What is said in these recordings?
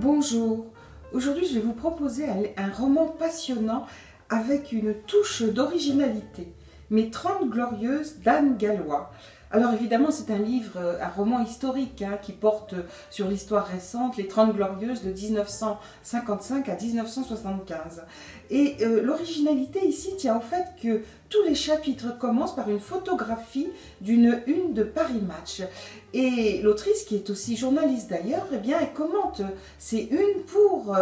Bonjour, aujourd'hui je vais vous proposer un roman passionnant avec une touche d'originalité, Mes 30 Glorieuses d'Anne Gallois. Alors évidemment c'est un livre, un roman historique qui porte sur l'histoire récente, les 30 Glorieuses de 1955 à 1975. Et l'originalité ici tient au fait que tous les chapitres commencent par une photographie d'une une de Paris Match. Et l'autrice, qui est aussi journaliste d'ailleurs, eh bien, elle commente ces unes pour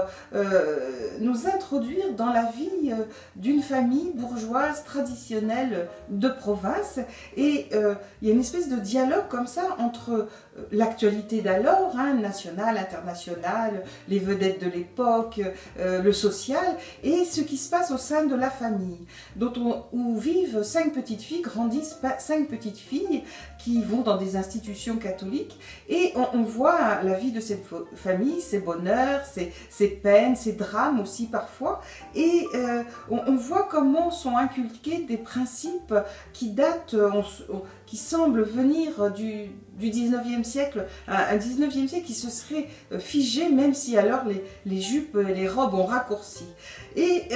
nous introduire dans la vie d'une famille bourgeoise traditionnelle de province. Et il y a une espèce de dialogue comme ça entre l'actualité d'alors, nationale, internationale, les vedettes de l'époque, le social, et ce qui se passe au sein de la famille, où vivent 5 petites filles, grandissent 5 petites filles qui vont dans des institutions catholiques, et on voit la vie de cette famille, ses bonheurs, ses peines, ses drames aussi parfois, et on voit comment sont inculqués des principes qui datent, qui semblent venir du 19e siècle, un 19e siècle qui se serait figé, même si alors les jupes et les robes ont raccourci. Et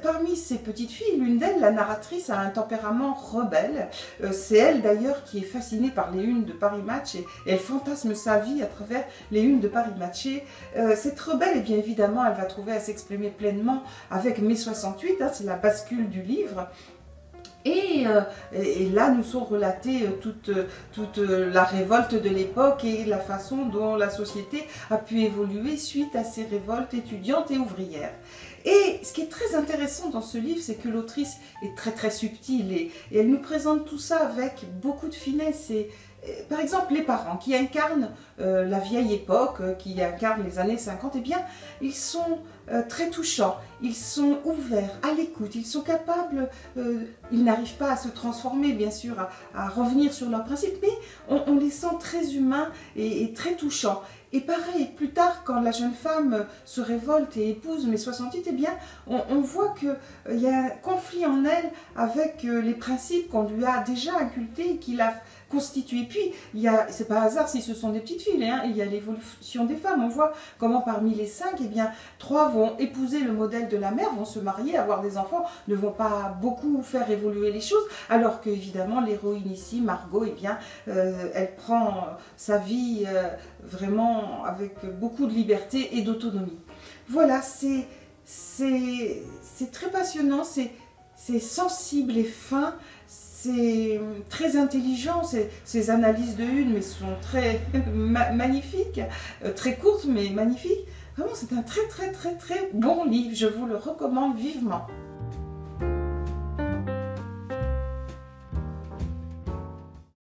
parmi ces petites filles, l'une d'elles, la narratrice, a un tempérament rebelle. C'est elle d'ailleurs qui est fascinée par les unes de Paris Match, et elle fantasme sa vie à travers les unes de Paris Match. Et cette rebelle, eh bien évidemment, elle va trouver à s'exprimer pleinement avec Mai 68, c'est la bascule du livre. Et là nous sont relatées toute la révolte de l'époque et la façon dont la société a pu évoluer suite à ces révoltes étudiantes et ouvrières. Et ce qui est très intéressant dans ce livre, c'est que l'autrice est très subtile et elle nous présente tout ça avec beaucoup de finesse. Par exemple, les parents qui incarnent la vieille époque, qui incarnent les années 50, eh bien, ils sont très touchants, ils sont ouverts à l'écoute, ils sont capables, ils n'arrivent pas à se transformer, bien sûr, à revenir sur leurs principes, mais on les sent très humains et très touchants. Et pareil, plus tard, quand la jeune femme se révolte et épouse Mai 68, eh bien, on voit qu'il y a un conflit en elle avec les principes qu'on lui a déjà inculqués et qu'il a constitués. Puis, c'est pas hasard si ce sont des petites filles, il y a l'évolution des femmes. On voit comment parmi les 5, eh bien, 3 vont épouser le modèle de la mère, vont se marier, avoir des enfants, ne vont pas beaucoup faire évoluer les choses, alors que, évidemment, l'héroïne ici, Margot, eh bien, elle prend sa vie vraiment avec beaucoup de liberté et d'autonomie. Voilà, c'est très passionnant, c'est sensible et fin, c'est très intelligent, ces analyses de une, mais sont très magnifiques, très courtes mais magnifiques. Vraiment, c'est un très bon livre, je vous le recommande vivement.